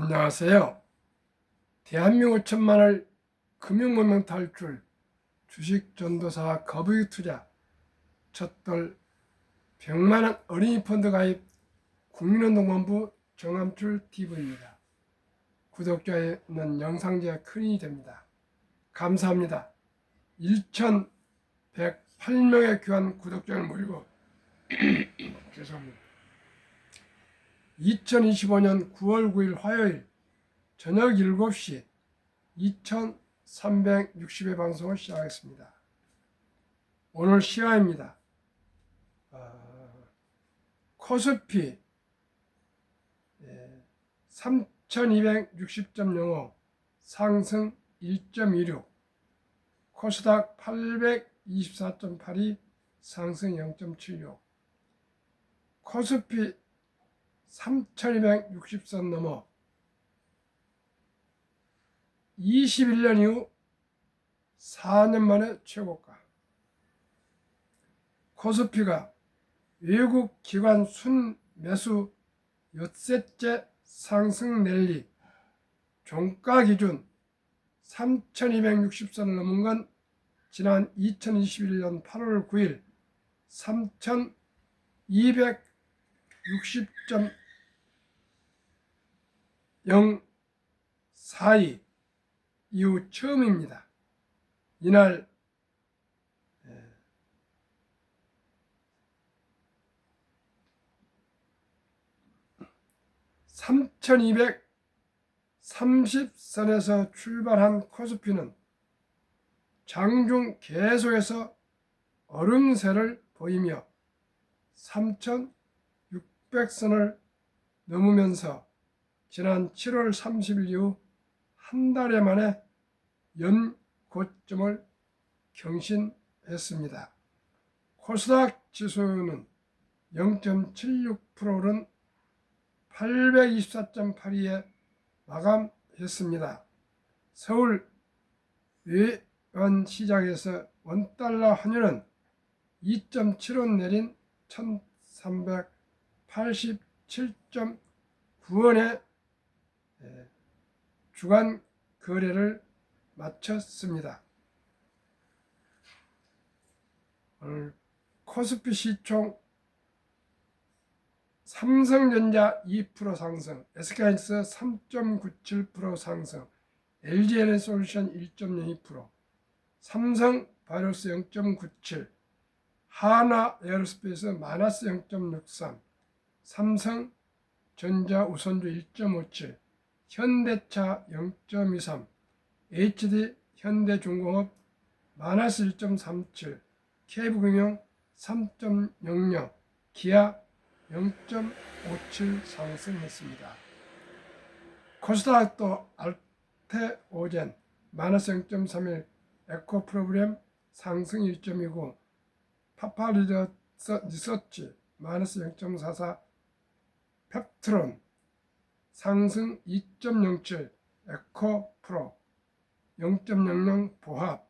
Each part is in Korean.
안녕하세요. 대한민국 천만을 금융문명 탈출 주식전도사 거부익 투자 첫돌 100만원 어린이 펀드 가입 국민운동본부 정암출 TV입니다. 구독자는 영상제가 큰 힘이 됩니다. 감사합니다. 1108명의 귀한 구독자를 모이고 죄송합니다. 2025년 9월 9일 화요일 저녁 7시 2360회 방송을 시작하겠습니다. 오늘 시화입니다. 코스피 3260.05 상승 1.26, 코스닥 824.82 상승 0.76, 코스피 3260선 넘어 21년 이후 4년 만에 최고가. 코스피가 외국 기관 순매수 엿새째 상승 랠리, 종가 기준 3260선을 넘은 건 지난 2021년 8월 9일 3260.04이 이후 처음입니다. 이날 3230선에서 출발한 코스피는 장중 계속해서 얼음세를 보이며 3600선을 넘으면서 지난 7월 30일 이후 한 달 만에 연고점을 경신했습니다. 코스닥 지수는 0.76%는 824.82에 마감했습니다. 서울 외환시장에서 원달러 환율은 2.75 내린 1387.9원에 주간 거래를 마쳤습니다. 오늘 코스피 시총 삼성전자 2% 상승, SK하이닉스 3.97% 상승, LG에너지솔루션 1.02%, 삼성바이오로스 0.97%, 하나에어로스페이스 마이너스 0.63%, 삼성전자 우선주 1.57%, 현대차 0.23%, HD 현대중공업 마이너스 1.37%, KB금융 3.00%, 기아 0.57 상승했습니다. 코스닥도 알테오젠 마이너스 0.31, 에코프로그램 상승 1.29, 파파리서치 마이너스 0.44, 펩트론 상승 2.07, 에코프로 0.00 보합,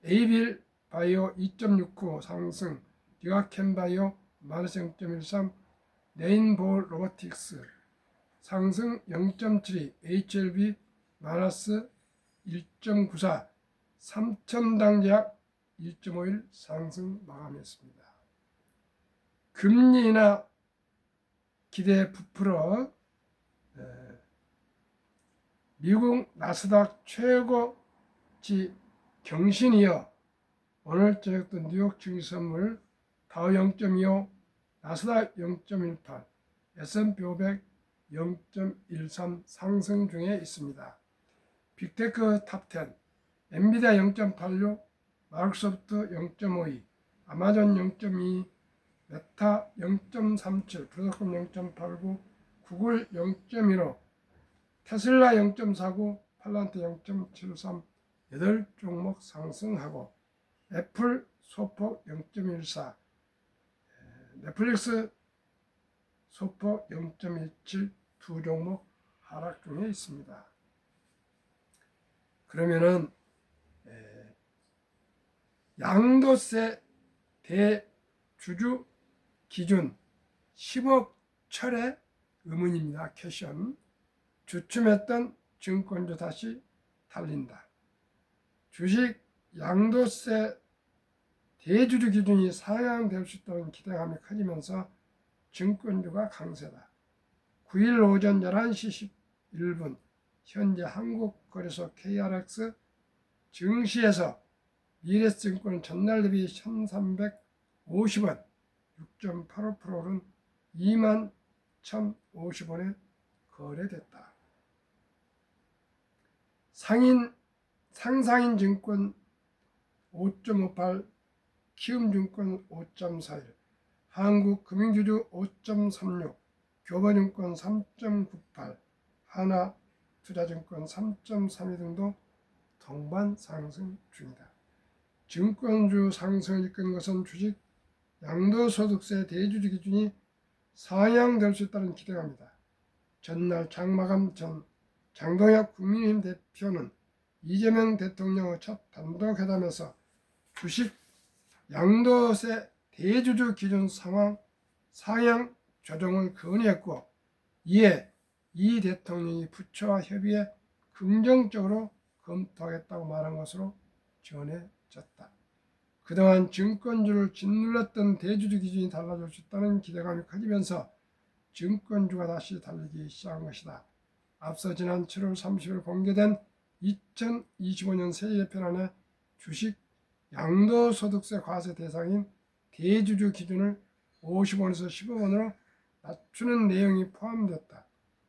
에이빌 바이오 2.69 상승, 디가켄바이오 마이너스 0.13, 레인보우 로보틱스 상승 0.72, HLB 마이너스 1.94, 삼천당제약 1.51 상승 마감했습니다. 금리 인하 기대 부풀어 미국 나스닥 최고치 경신이어 오늘 저녁도 뉴욕 증시선물 다우 0.25, 나스닥 0.18, S&P 500 0.13 상승 중에 있습니다. 빅테크 탑10, 엔비디아 0.86, 마이크로소프트 0.52, 아마존 0.2, 메타 0.37, 브로드콤 0.89, 구글 0.15, 테슬라 0.49, 팔란트 0.73, 8종목 상승하고 애플 소폭 0.14, 넷플릭스 소폭 0.17 두 종목 하락 중에 있습니다. 그러면은 양도세 대주주 기준 10억 철의 의문입니다. 퀘션. 주춤했던 증권주 다시 달린다. 주식 양도세 대주주 기준이 상향될 수 있다는 기대감이 커지면서 증권주가 강세다. 9일 오전 11시 11분 현재 한국거래소 KRX 증시에서 미래증권 전날 대비 1350원 6.85%는 21,050원에 거래됐다. 상상인 증권 5.58, 키움증권 5.41, 한국금융주주 5.36, 교보증권 3.98, 하나투자증권 3.32 등도 동반 상승 중이다. 증권주 상승을 이끄는 것은 주식 양도소득세 대주주 기준이 상향될 수 있다는 기대감이다. 전날 장마감 전 장동혁 국민의힘 대표는 이재명 대통령의 첫 단독회담에서 주식 양도세 대주주 기준 상향 조정을 건의했고, 이에 이 대통령이 부처와 협의해 긍정적으로 검토하겠다고 말한 것으로 전해졌다. 그동안 증권주를 짓눌렀던 대주주 기준이 달라질 수 있다는 기대감이 커지면서 증권주가 다시 달리기 시작한 것이다. 앞서 지난 7월 30일 공개된 2025년 세제개편안에 주식 양도소득세 과세 대상인 대주주 기준을 50원에서 15원으로 낮추는 내용이 포함됐다.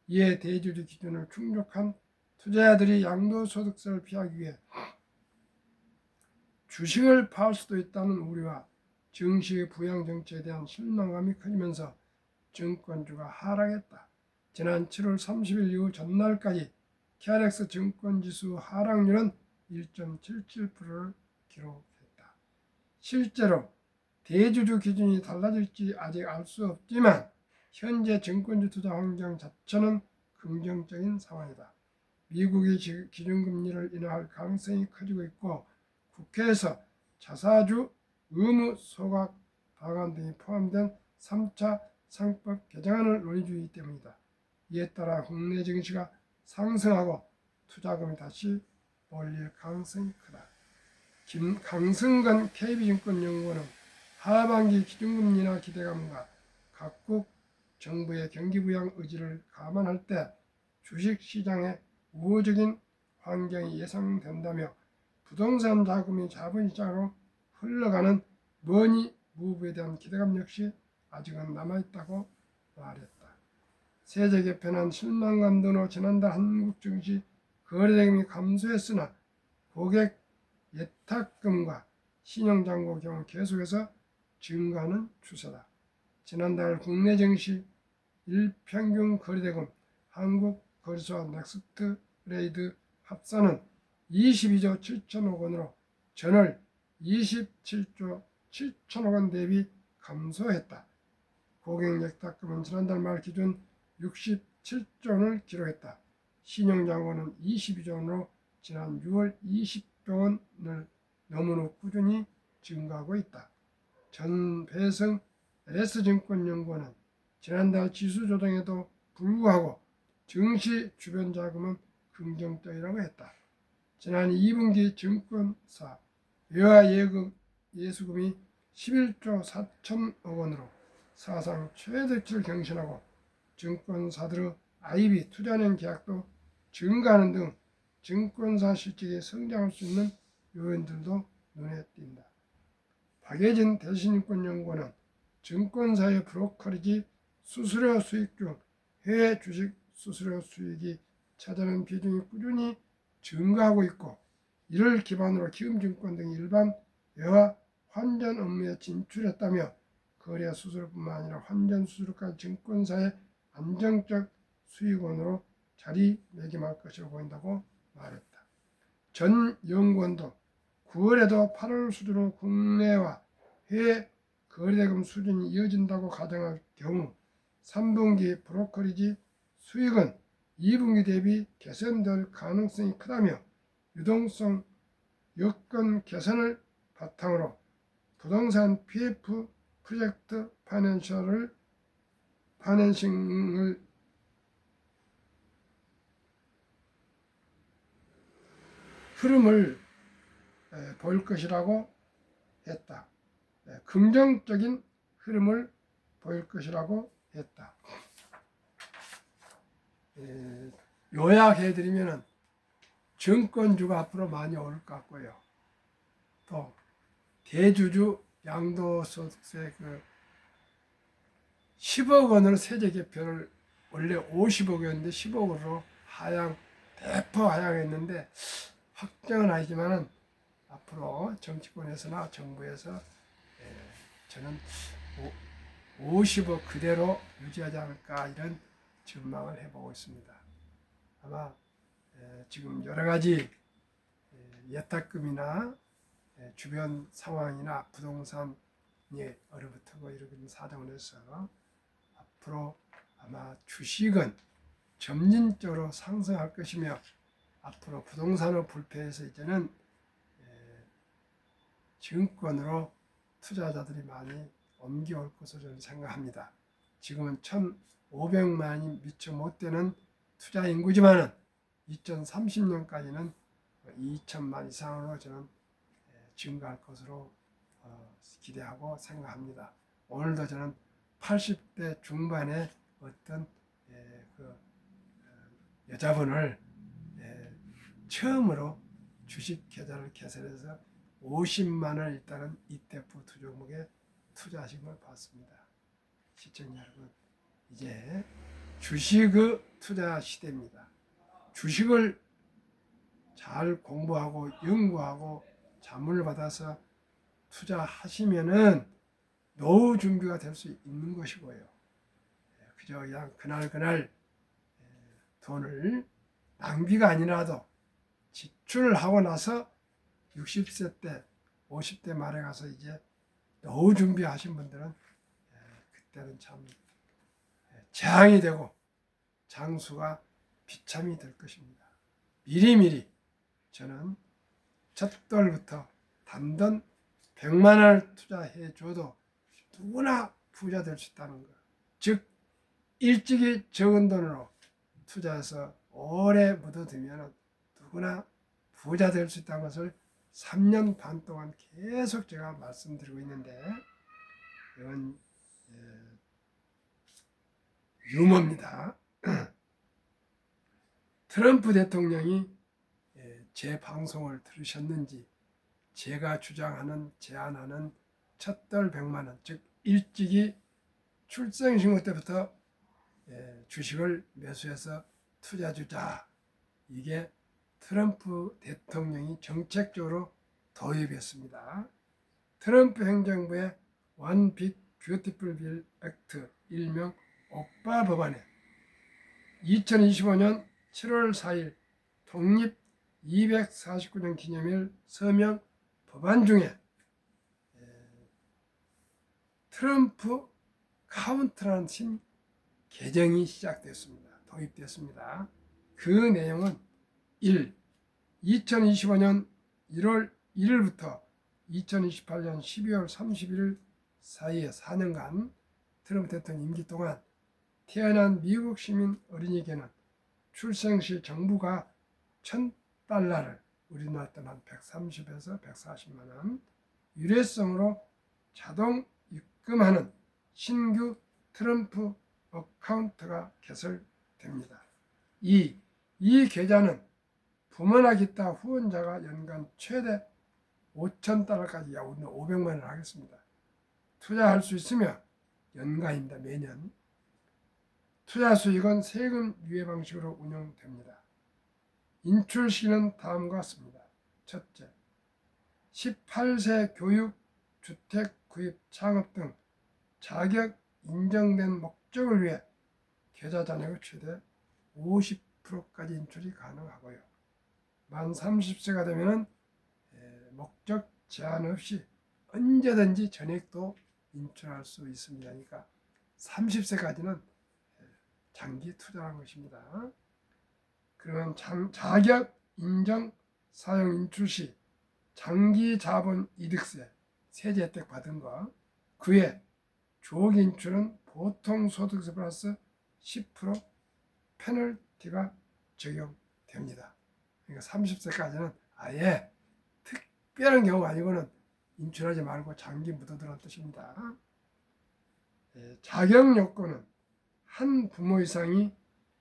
이에 대주주 기준을 충족한 투자자들이 양도소득세를 피하기 위해 주식을 팔 수도 있다는 우려와 증시의 부양 정책에 대한 실망감이 커지면서 증권주가 하락했다. 지난 7월 30일 이후 전날까지 KRX 증권지수 하락률은 1.77%를 기록했다. 실제로 대주주 기준이 달라질지 아직 알 수 없지만 현재 증권주 투자 환경 자체는 긍정적인 상황이다. 미국이 기준금리를 인하할 가능성이 커지고 있고, 국회에서 자사주 의무 소각 방안 등이 포함된 3차 상법 개정안을 논의 중이기 때문이다. 이에 따라 국내 증시가 상승하고 투자금이 다시 몰릴 가능성이 크다. 강승건 KB증권연구원은 하반기 기준금리 인하 기대감과 각국 정부의 경기부양 의지를 감안할 때 주식시장의 우호적인 환경이 예상된다며 부동산 자금이 자본시장으로 흘러가는 머니 무브에 대한 기대감 역시 아직은 남아있다고 말했다. 세제 개편안 실망감 등으로 지난달 한국 증시 거래대금이 감소했으나 고객 예탁금과 신용잔고 경우 계속해서 증가하는 추세다. 지난달 국내 증시 일평균 거래대금 한국거래소와 넥스트트레이드 합산은 22조 7천억 원으로 전월 27조 7천억 원 대비 감소했다. 고객 예탁금은 지난달 말 기준 67조 원을 기록했다. 신용잔고는 22조 원으로 지난 6월 20조 원을 넘은 후 꾸준히 증가하고 있다. 전배성 LS증권연구원은 지난달 지수 조정에도 불구하고 증시 주변 자금은 긍정적이라고 했다. 지난 2분기 증권사 외화 예수금이 11조 4천억 원으로 사상 최대치를 경신하고 증권사들의 IB 투자은행 계약도 증가하는 등 증권사 실적이 성장할 수 있는 요인들도 눈에 띈다. 박예진 대신증권연구원은 증권사의 브로커리지 수수료 수익 중 해외 주식 수수료 수익이 차지하는 비중이 꾸준히 증가하고 있고, 이를 기반으로 키움증권 등 일반 외화 환전 업무에 진출했다며 거래 수수료뿐만 아니라 환전 수수료까지 증권사의 안정적 수익원으로 자리매김할 것으로 보인다고 말했다. 전 연구원도 9월에도 8월 수준으로 국내와 해외 거래대금 수준이 이어진다고 가정할 경우 3분기 브로커리지 수익은 2분기 대비 개선될 가능성이 크다며 유동성 여건 개선을 바탕으로 부동산 PF 프로젝트 파이낸싱을 흐름을 보일 것이라고 했다. 긍정적인 흐름을 보일 것이라고 했다. 요약해드리면 증권주가 앞으로 많이 오를 것 같고요. 또 대주주 양도소득세 10억 원으로 세제 개편을 원래 50억이었는데 10억으로 대폭 하향했는데 확정은 아니지만은 앞으로 정치권에서나 정부에서 저는 50억 그대로 유지하지 않을까 이런 전망을 해보고 있습니다. 아마 지금 여러 가지 예탁금이나 주변 상황이나 부동산이 얼어붙고 이런 사정을 해서 앞으로 아마 주식은 점진적으로 상승할 것이며 앞으로 부동산을 불패해서 이제는 증권으로 투자자들이 많이 옮겨올 것으로 저는 생각합니다. 지금은 1,500만이 미처 못 되는 투자 인구지만은 2030년까지는 2천만 이상으로 저는 증가할 것으로 기대하고 생각합니다. 오늘도 저는 80대 중반의 어떤 여자분을 처음으로 주식 계좌를 개설해서 50만 원 일단은 ETF 두 종목에 투자하신 걸 봤습니다. 시청자 여러분, 이제 주식의 투자 시대입니다. 주식을 잘 공부하고 연구하고 자문을 받아서 투자하시면은 노후 준비가 될 수 있는 것이고요. 그저 그냥 그날 돈을 낭비가 아니라도 지출을 하고 나서 60세 때 50대 말에 가서 이제 노후 준비하신 분들은 그때는 참 재앙이 되고 장수가 비참이 될 것입니다. 미리미리 저는 첫 돌부터 단돈 100만 원을 투자해 줘도 누구나 부자 될 수 있다는 것. 즉 일찍이 적은 돈으로 투자해서 오래 묻어두면 누구나 부자 될 수 있다는 것을 3년 반 동안 계속 제가 말씀드리고 있는데 이건 유머입니다. 트럼프 대통령이 제 방송을 들으셨는지 제가 제안하는 첫돌 100만 원, 즉 일찍이 출생신고 때부터 주식을 매수해서 투자 주자. 이게 트럼프 대통령이 정책적으로 도입했습니다. 트럼프 행정부의 One Big Beautiful Bill Act, 일명 오빠 법안에 2025년 7월 4일 독립 249년 기념일 서명 법안 중에 트럼프 카운트라는 신 개정이 시작됐습니다. 도입됐습니다. 그 내용은 2025년 1월 1일부터 2028년 12월 31일 사이에 4년간 트럼프 대통령 임기 동안 태어난 미국 시민 어린이에게는 출생시 정부가 $1,000를 우리나라 돈 한 130에서 140만 원 유례성으로 자동 입금하는 신규 트럼프 어카운트가 개설됩니다. 이 계좌는 부모나 기타 후원자가 연간 최대 $5,000까지 약 500만 원을 하겠습니다. 투자할 수 있으며 연간입니다. 매년. 투자 수익은 세금 유예 방식으로 운영됩니다. 인출 시기는 다음과 같습니다. 첫째, 18세 교육, 주택 구입, 창업 등 자격 인정된 목적을 위해 계좌 잔액의 최대 50%까지 인출이 가능하고요. 만 30세가 되면 목적 제한 없이 언제든지 전액도 인출할 수 있습니다. 그러니까 30세까지는 장기 투자한 것입니다. 그러면 자격 인정 사용 인출 시 장기 자본 이득세 세제 혜택 받은 거, 그에 조기 인출은 보통 소득세 플러스 10% 페널티가 적용됩니다. 그러니까 30세까지는 아예 특별한 경우 아니고는 인출하지 말고 장기 묻어두라는 뜻입니다. 자격 요건은 한 부모 이상이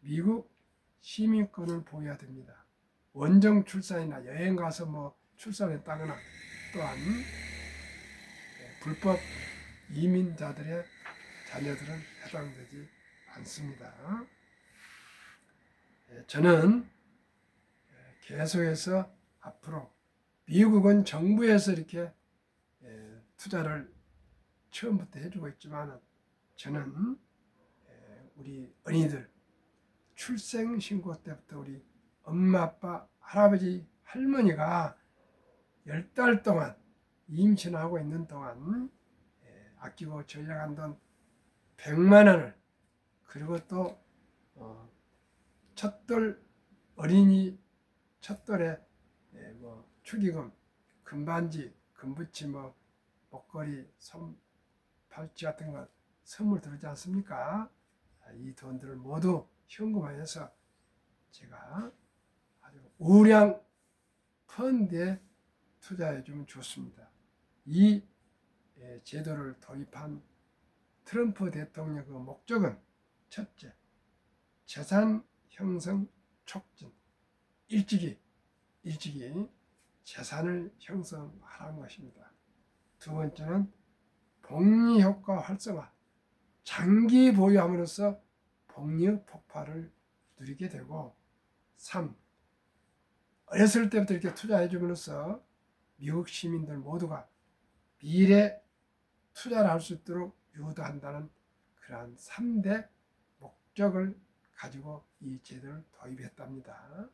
미국 시민권을 보여야 됩니다. 원정 출산이나 여행 가서 뭐 출산했다거나 또한 불법 이민자들의 자녀들은 해당되지 않습니다. 저는 계속해서 앞으로 미국은 정부에서 이렇게 투자를 처음부터 해주고 있지만 저는 우리 어린이들 출생신고 때부터 우리 엄마, 아빠, 할아버지, 할머니가 10달 동안 임신하고 있는 동안 아끼고 전략한 돈 100만 원을 그리고 또 첫돌 어린이 첫돌에 뭐 축의금, 금반지, 금붙이, 뭐 목걸이, 팔찌 같은 거 선물 들어오지 않습니까? 이 돈들을 모두 현금화해서 제가 아주 우량 펀드에 투자해 주면 좋습니다. 이 제도를 도입한 트럼프 대통령의 그 목적은 첫째, 재산 형성 촉진, 일찍이 재산을 형성하라는 것입니다. 두 번째는 복리 효과 활성화, 장기 보유함으로써 복리의 폭발을 누리게 되고, 3. 어렸을 때부터 이렇게 투자해 줌으로써 미국 시민들 모두가 미래 투자를 할 수 있도록 유도한다는 그러한 3대 목적을 가지고 이 제도를 도입했답니다.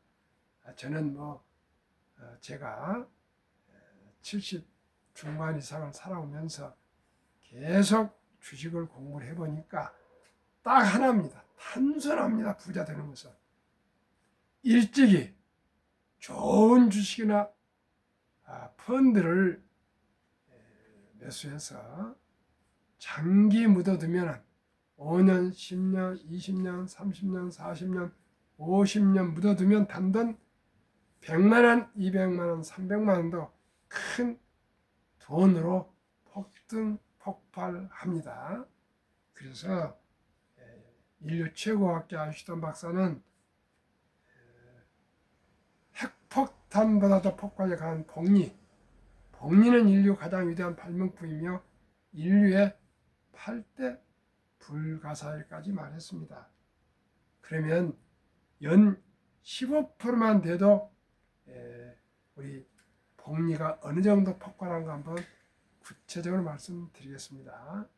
저는 제가 70 중반 이상을 살아오면서 계속 주식을 공부를 해보니까 딱 하나입니다. 단순합니다. 부자 되는 것은. 일찍이 좋은 주식이나 펀드를 매수해서 장기 묻어두면 5년, 10년, 20년, 30년, 40년, 50년 묻어두면 단돈 100만 원, 200만 원, 300만 원도 큰 돈으로 폭등, 폭발합니다. 그래서 인류 최고학자 아인슈타인 박사는 핵폭탄보다도 폭발에 강한 복리는 인류 가장 위대한 발명품이며 인류의 8대 불가사일까지 말했습니다. 그러면 연 15%만 돼도 우리 복리가 어느 정도 폭발한가 한번 구체적으로 말씀드리겠습니다.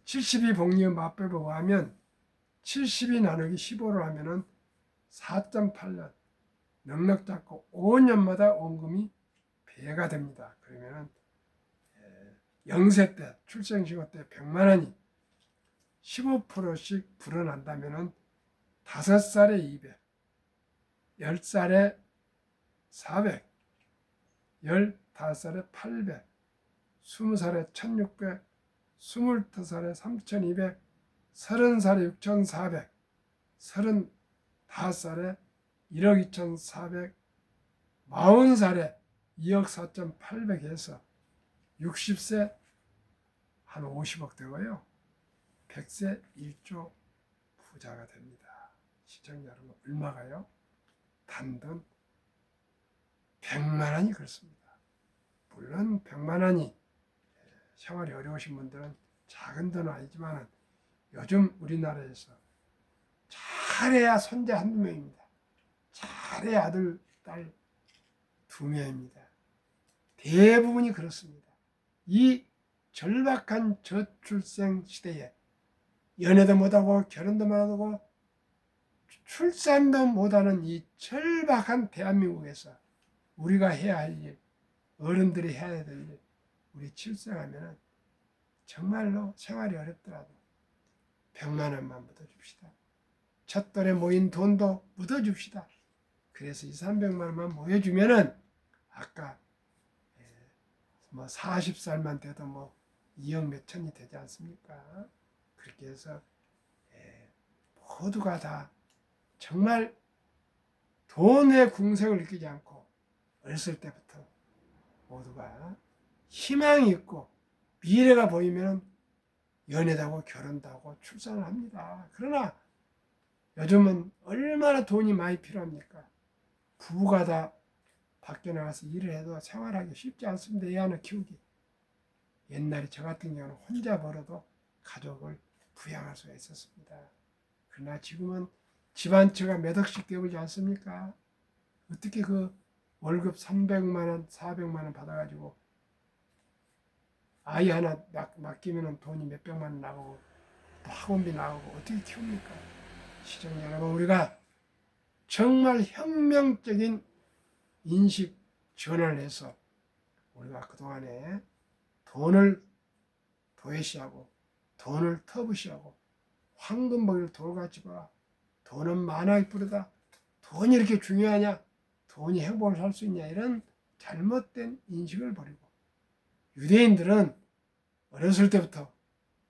72 복리의 맞배법에 의하면 70이 나누기 15로 하면은 4.8년, 넉넉 잡고 5년마다 원금이 배가 됩니다. 그러면은 0세 때 출생신고 때 100만 원이 15%씩 불어난다면은 5살에 200, 10살에 400, 15살에 800, 20살에 1600, 22살에 3200, 30살에 6400, 35살에 1억 2400, 40살에 2억 4800 해서 60세 한 50억 되고요. 100세 1조 부자가 됩니다. 시청자 여러분, 얼마가요? 단돈 100만 원이 그렇습니다. 물론 100만 원이 생활이 어려우신 분들은 작은 돈은 아니지만 요즘 우리나라에서 잘해야 손자 한두 명입니다. 잘해야 아들, 딸 2명입니다. 대부분이 그렇습니다. 이 절박한 저출생 시대에 연애도 못하고 결혼도 못하고 출산도 못하는 이 절박한 대한민국에서 우리가 해야 할 일, 어른들이 해야 될 일, 우리 출생하면 정말로 생활이 어렵더라도 100만 원만 묻어줍시다. 첫돌에 모인 돈도 묻어줍시다. 그래서 200~300만 원만 모여주면은 아까 40살만 돼도 2억 몇천이 되지 않습니까? 그렇게 해서 모두가 다 정말 돈의 궁색을 느끼지 않고 어렸을 때부터 모두가 희망이 있고 미래가 보이면 연애도 하고 결혼도 하고 출산을 합니다. 그러나 요즘은 얼마나 돈이 많이 필요합니까? 부부가 다 밖에 나가서 일을 해도 생활하기 쉽지 않습니다. 애 하나 키우기. 옛날에 저 같은 경우는 혼자 벌어도 가족을 부양할 수가 있었습니다. 그러나 지금은 집 한 채가 몇 억씩 되지 않습니까? 어떻게 그 월급 300만 원, 400만 원 받아가지고 아이 하나 맡기면 돈이 몇백만 원 나가고 또 학원비 나가고 어떻게 키웁니까? 시청자 여러분, 우리가 정말 혁명적인 인식 전환을 해서 우리가 그동안에 돈을 도외시하고 돈을 터부시하고 황금벌이를 돌같이 봐. 돈은 만화의 뿌리다. 돈이 이렇게 중요하냐? 돈이 행복을 살 수 있냐? 이런 잘못된 인식을 버리고 유대인들은 어렸을 때부터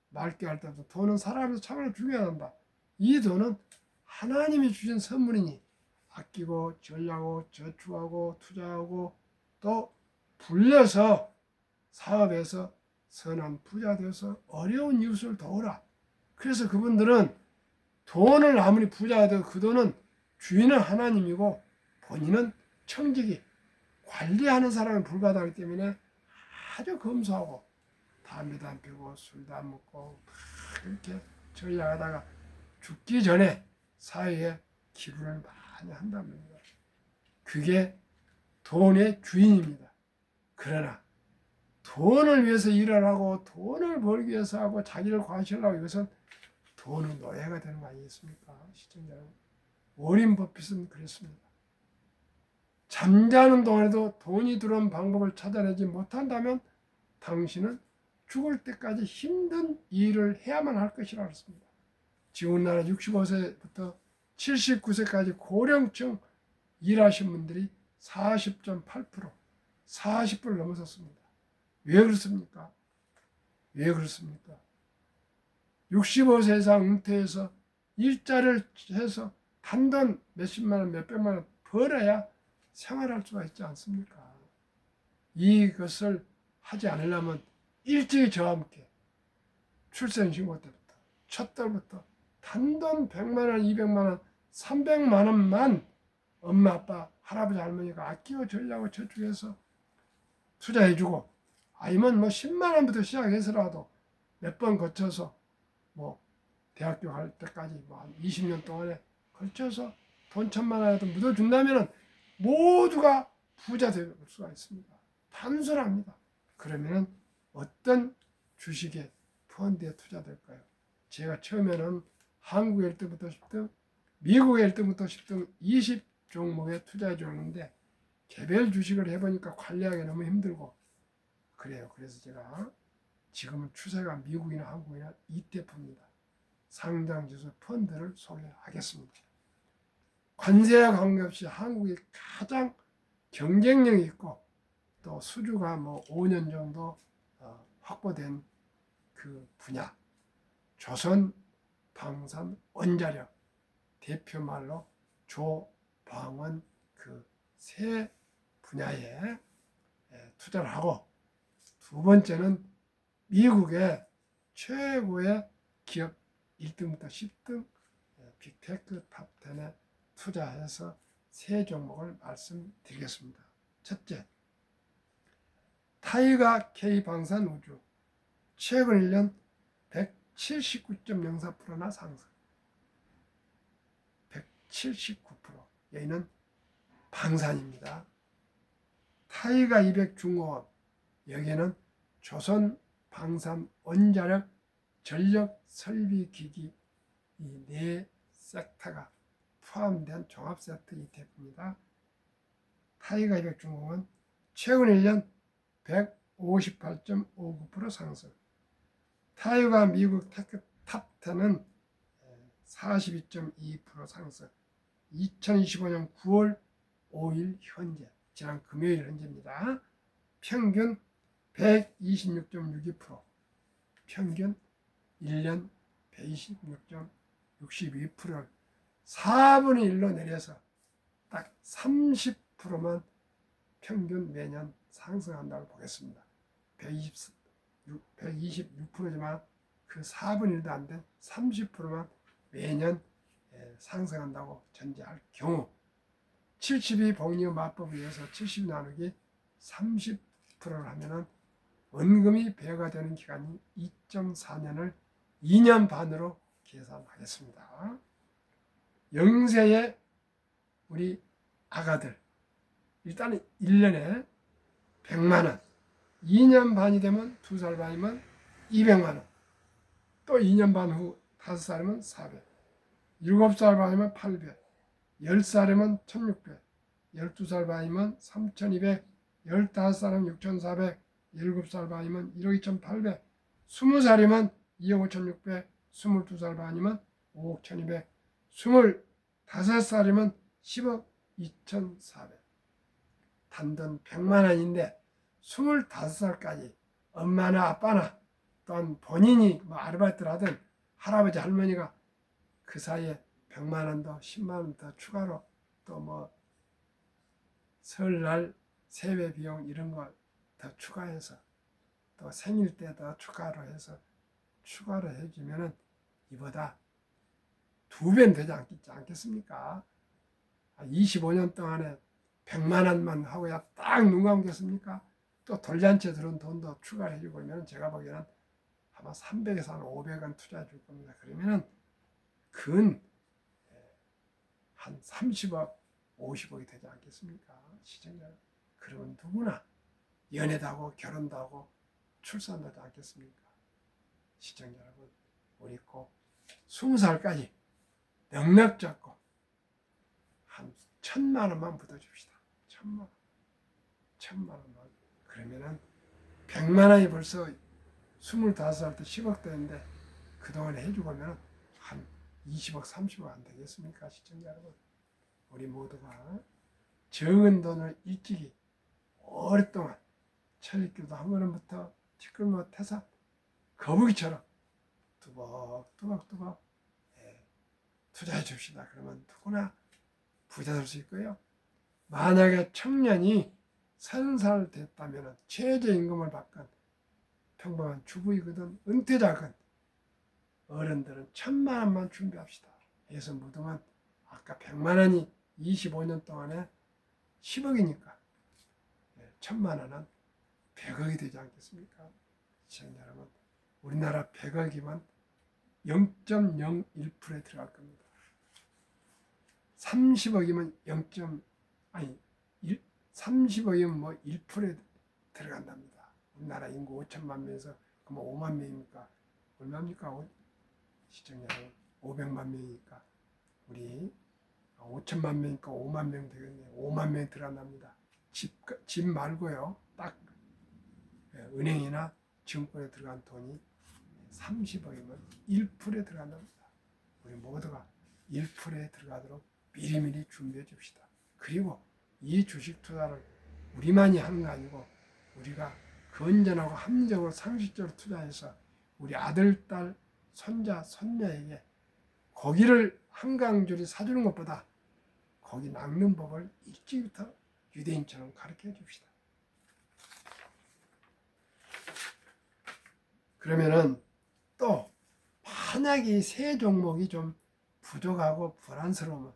맑게 할 때부터 돈은 사람에서 참으로 중요하단다. 이 돈은 하나님이 주신 선물이니 아끼고 전략하고 저축하고 투자하고 또 불려서 사업에서 선한 부자 되어서 어려운 이웃을 도우라. 그래서 그분들은 돈을 아무리 부자가 되고 그 돈은 주인은 하나님이고 본인은 청지기 관리하는 사람에 불과하기 때문에 아주 검소하고 담배도 안 피우고 술도 안 먹고 이렇게 전략하다가 죽기 전에 사회에 기부를 많이 한답니다. 그게 돈의 주인입니다. 그러나 돈을 위해서 일을 하고 돈을 벌기 위해서 하고 자기를 과시하려고 이것은 돈은 노예가 되는 거 아니겠습니까? 시청자 여러분, 워린 버핏은 그랬습니다. 잠자는 동안에도 돈이 들어온 방법을 찾아내지 못한다면 당신은 죽을 때까지 힘든 일을 해야만 할 것이라고 했습니다. 지금 우리나라 65세부터 79세까지 고령층 일하신 분들이 40.8%, 40%를 넘어섰습니다. 왜 그렇습니까? 왜 그렇습니까? 65세 이상 은퇴해서 일자리를 해서 단돈 몇십만 원, 몇백만 원 벌어야 생활할 수가 있지 않습니까? 이것을 하지 않으려면 일찍이 저와 함께 출생신고 때부터 첫 달부터 단돈 100만 원, 200만 원, 300만 원만 엄마, 아빠, 할아버지, 할머니가 아끼고 전략하고 저축해서 투자해주고 아니면 뭐 10만 원부터 시작해서라도 몇 번 거쳐서 뭐 대학교 갈 때까지 뭐 한 20년 동안에 걸쳐서 돈 1,000만 원이라도 묻어준다면 모두가 부자 될 수가 있습니다. 단순합니다. 그러면 어떤 주식에 펀드에 투자될까요? 제가 처음에는 한국에 1등부터 10등, 미국에 1등부터 10등 20종목에 투자해 줬는데 개별 주식을 해보니까 관리하기 너무 힘들고 그래요. 그래서 제가 지금은 추세가 미국이나 한국이나 ETF입니다. 상장지수 펀드를 소개하겠습니다. 관세와 관계없이 한국이 가장 경쟁력이 있고 또 수주가 뭐 5년 정도 확보된 그 분야, 조선 방산 원자력 대표 말로 조방원 그 세 분야에 투자를 하고 두 번째는 미국의 최고의 기업 1등부터 10등 빅테크 탑10에 투자해서 세 종목을 말씀드리겠습니다. 첫째, 타이가 K방산우주 최근 1년 179.04%나 상승. 179%. 여기는 방산입니다. 타이가 200 중공업 여기는 조선 방산 원자력 전력 설비 기기 이 네 섹터가 포함된 종합 세트 ETF입니다. 타이가 200 중공은 최근 1년 158.59% 상승. 타이가 미국 테크 탑10은 42.2% 상승. 2025년 9월 5일 현재, 지난 금요일 현재입니다. 평균 126.62%, 평균 1년 126.62%를 4분의 1로 내려서 딱 30%만 평균 매년 상승한다고 보겠습니다. 126%지만 그 4분의 1도 안 된 30%만 매년 상승한다고 전제할 경우 70이 복리의 마법에 의해서 70 나누기 30%를 하면은 원금이 배가 되는 기간이 2.4년을 2년 반으로 계산하겠습니다. 영세의 우리 아가들 일단은 1년에 100만 원, 2년 반이 되면 2살 반이면 200만 원, 또 2년 반 후 5살이면 400, 7살 반이면 800, 10살이면 1600, 12살 반이면 3200, 15살이면 6400, 7살 반이면 1억 2800, 20살이면 2억 5600, 22살 반이면 5억 1200, 25살이면 10억 2400. 단돈 100만 원인데 25살까지 엄마나 아빠나 또한 본인이 뭐 아르바이트를 하든 할아버지 할머니가 그 사이에 100만 원 더 10만 원 더 추가로 또 뭐 설날 세배 비용 이런 거 더 추가해서 또 생일 때 더 추가로 해서 추가로 해주면은 이보다 2배는 되지 않겠습니까? 25년 동안에 100만 원만 하고야 딱 눈 감겠습니까? 또 돌잔치에 들은 돈도 추가해 주고 그러면 제가 보기에는 아마 300에서 한 500원 투자해 줄 겁니다. 그러면은 근 한 30억, 50억이 되지 않겠습니까? 시청자. 그러면 누구나 연애도 하고 결혼도 하고 출산도 하지 않겠습니까? 시청자 여러분, 우리 꼭 20살까지 넉넉 잡고 한 1,000만 원만 붙여줍시다. 1,000만 원. 1,000만 원만. 그러면은 100만 원이 벌써 25살 때 10억 되는데 그동안 해주고 하면 한 20억, 30억 안 되겠습니까? 시청자 여러분. 우리 모두가 적은 돈을 일찍이 오랫동안 철학교도 한 걸음부터 티끌모 태산 거북이처럼 뚜벅뚜벅 투자해 줍시다. 그러면 누구나 부자 될 수 있고요. 만약에 청년이 30살 됐다면 최저임금을 받건 평범한 주부이거든 은퇴자건 어른들은 1,000만 원만 준비합시다. 해서 묻으면 아까 100만 원이 25년 동안에 10억이니까 1,000만 원은 100억이 되지 않겠습니까? 시청자 여러분, 우리나라 100억이면 0.01%에 들어갈 겁니다. 30억이면 30억이면 뭐 1%에 들어간답니다. 우리나라 인구 5천만 명에서 그럼 5만 명이니까 얼마입니까? 시청자 여러분, 500만 명이니까 우리 5천만 명이니까 5만 명 되겠네요. 5만 명이 들어간답니다. 집 말고요. 딱 은행이나 증권에 들어간 돈이 30억이면 1%에 들어간답니다. 우리 모두가 1%에 들어가도록 미리미리 준비해 줍시다. 그리고 이 주식 투자를 우리만이 하는 거 아니고 우리가 건전하고 합리적으로 상식적으로 투자해서 우리 아들, 딸, 손자, 손녀에게 고기를 한강줄이 사주는 것보다 고기 낚는 법을 일찍부터 유대인처럼 가르쳐 줍시다. 그러면은 또 만약에 세 종목이 좀 부족하고 불안스러우면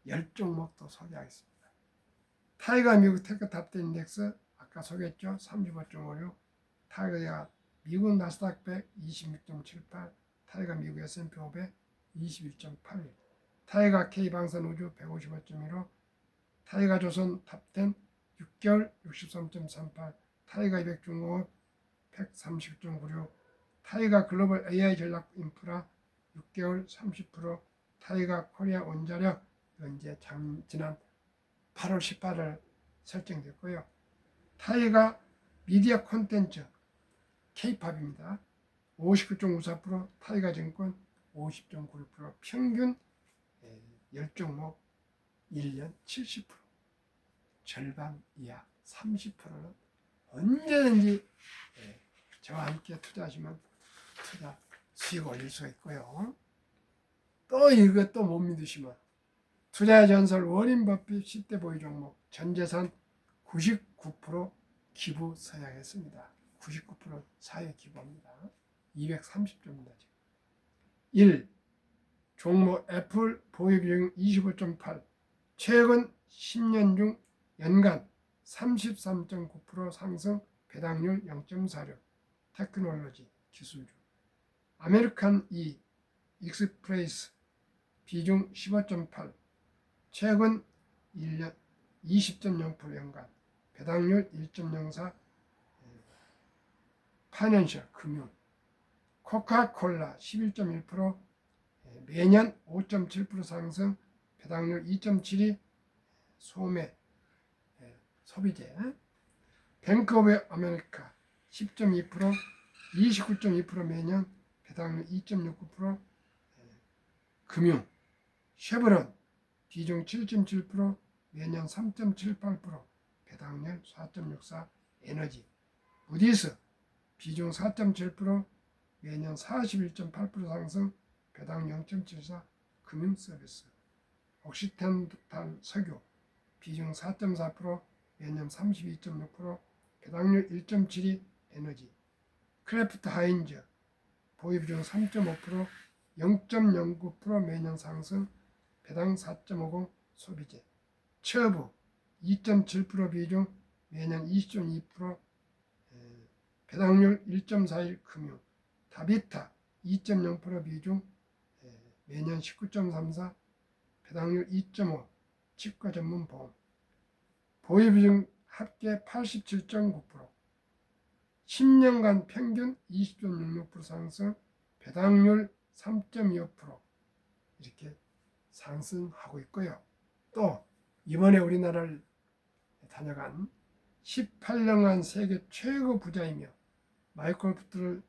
10종목도 소개하겠습니다. 타이거 미국 테크 탑10 인덱스 아까 소개했죠. 35.56. 타이거가 미국 나스닥 100 26.78, 타이거 미국 S&P 500 21.81, 타이거 K 방산 우주 155.15, 타이거 조선 탑10 6개월 63.38, 타이거 200 중공업 130.96, 타이거 글로벌 AI 전략 인프라 6개월 30%, 타이거 코리아 원자력 이제 지난 8월 18일 설정됐고요. 타이거 미디어 콘텐츠 K-팝입니다. 59.54%, 타이거 증권 50.96%, 평균 10종목 1년 70%, 절반 이하 30%는 언제든지 저와 함께 투자하시면 투자 수익 올릴 수 있고요. 또 이것도 못 믿으시면 투자의 전설 워린 버핏 10대 보유 종목 전재산 99% 기부 서약했습니다. 99% 사회 기부합니다. 230조입니다. 1. 종목 애플 보유비중 25.8. 최근 10년 중 연간 33.9% 상승, 배당률 0.46. 테크놀로지 기술주. 아메리칸 익스프레스 비중 15.8. 최근 1년 20.0% 연간, 배당률 1.04. 파이낸셜 금융. 코카콜라 11.1%, 매년 5.7% 상승, 배당률 2.72. 소매 소비재. 뱅크 오브 아메리카 10.2%, 29.2% 매년, 배당률 2.69%. 금융. 쉐브론 비중 7.7%, 매년 3.78%, 배당률 4.64. 에너지. 무디스 비중 4.7%, 매년 41.8% 상승, 배당 0.74. 금융 서비스. 옥시텐탈 석유 비중 4.4%, 매년 32.6%, 배당률 1.72. 에너지. 크래프트 하인즈 보유 비중 3.5%, 0.09% 매년 상승, 배당 4.50. 소비재. 처부 2.7% 비중, 매년 20.2%, 배당률 1.41. 금융. 다비타 2.0% 비중, 매년 19.34, 배당률 2.5. 치과 전문 보험. 보유 비중 합계 87.9%, 10년간 평균 20.66% 상승, 배당률 3.25%. 이렇게 상승하고 있고요. 또 이번에 우리나라를 다녀간 18년간 세계 최고 부자이며 마이크로소프트를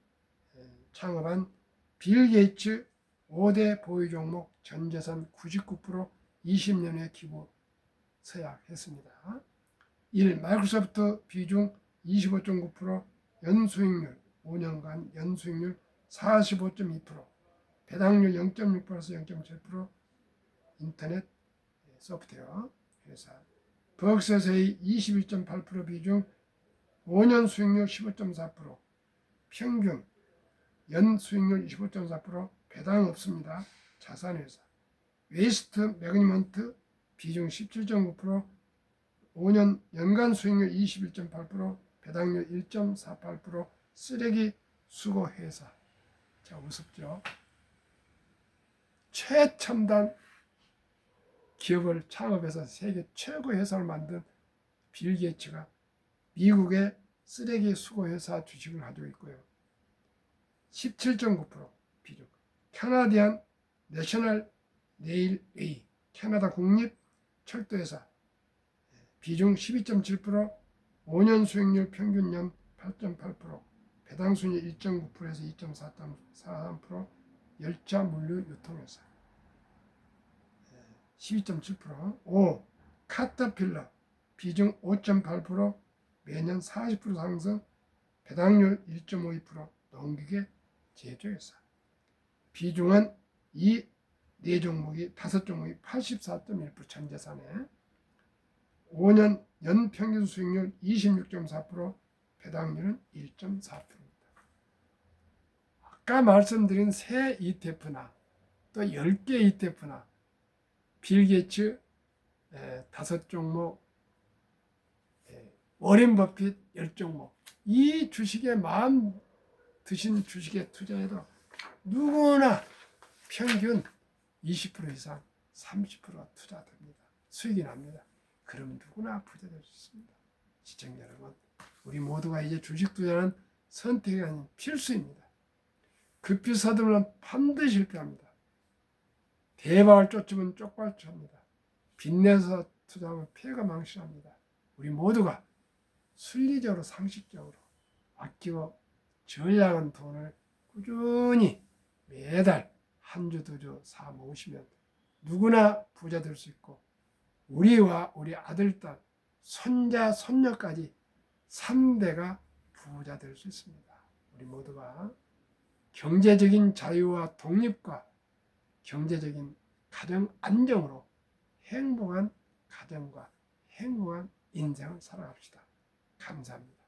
창업한 빌 게이츠 5대 보유 종목 전재산 99% 20년 후에 기부 서약했습니다. 1. 마이크로소프트 비중 25.9%, 연수익률 5년간 연수익률 45.2%, 배당률 0.6%에서 0.7%. 인터넷 소프트웨어 회사. 버크셔세이 21.8% 비중, 5년 수익률 15.4%, 평균 연 수익률 25.4%, 배당 없습니다. 자산회사. 웨이스트 매니지먼트 비중 17.9%, 5년 연간 수익률 21.8%, 배당률 1.48%. 쓰레기 수거 회사. 자, 우습죠. 최첨단 기업을 창업해서 세계 최고 회사를 만든 빌 게이츠가 미국의 쓰레기 수거 회사 주식을 가지고 있고요. 17.9% 비중. 캐나디안 내셔널 레일웨이, 캐나다 국립 철도회사 비중 12.7%, 5년 수익률 평균 연 8.8%, 배당 수익률 1.9%에서 2.43%. 열차 물류 유통회사 12.7%. 5. 카터필러 비중 5.8%, 매년 40% 상승, 배당률 1.52%. 농기계 제조회사. 비중은 이 5종목이 84.1% 전재산에. 5년 연평균 수익률 26.4%, 배당률은 1.4%입니다. 아까 말씀드린 세 ETF나 또 10개 ETF나 빌 게이츠 5종목, 워렌 버핏 10종목, 이 주식에 마음 드신 주식에 투자해도 누구나 평균 20% 이상 30% 투자됩니다. 수익이 납니다. 그럼 누구나 부자 될 수 있습니다. 시청자 여러분, 우리 모두가 이제 주식 투자는 선택이 아닌 필수입니다. 급히 서두르면 반드시 실패합니다. 대박을 쫓으면 쪽발차합니다. 빚내서 투자하면 폐가 망신합니다. 우리 모두가 순리적으로 상식적으로 아끼고 전략한 돈을 꾸준히 매달 한 주 두 주 사 모으시면 누구나 부자 될 수 있고, 우리와 우리 아들, 딸, 손자, 손녀까지 3대가 부자 될 수 있습니다. 우리 모두가 경제적인 자유와 독립과 경제적인 가정 안정으로 행복한 가정과 행복한 인생을 살아갑시다. 감사합니다.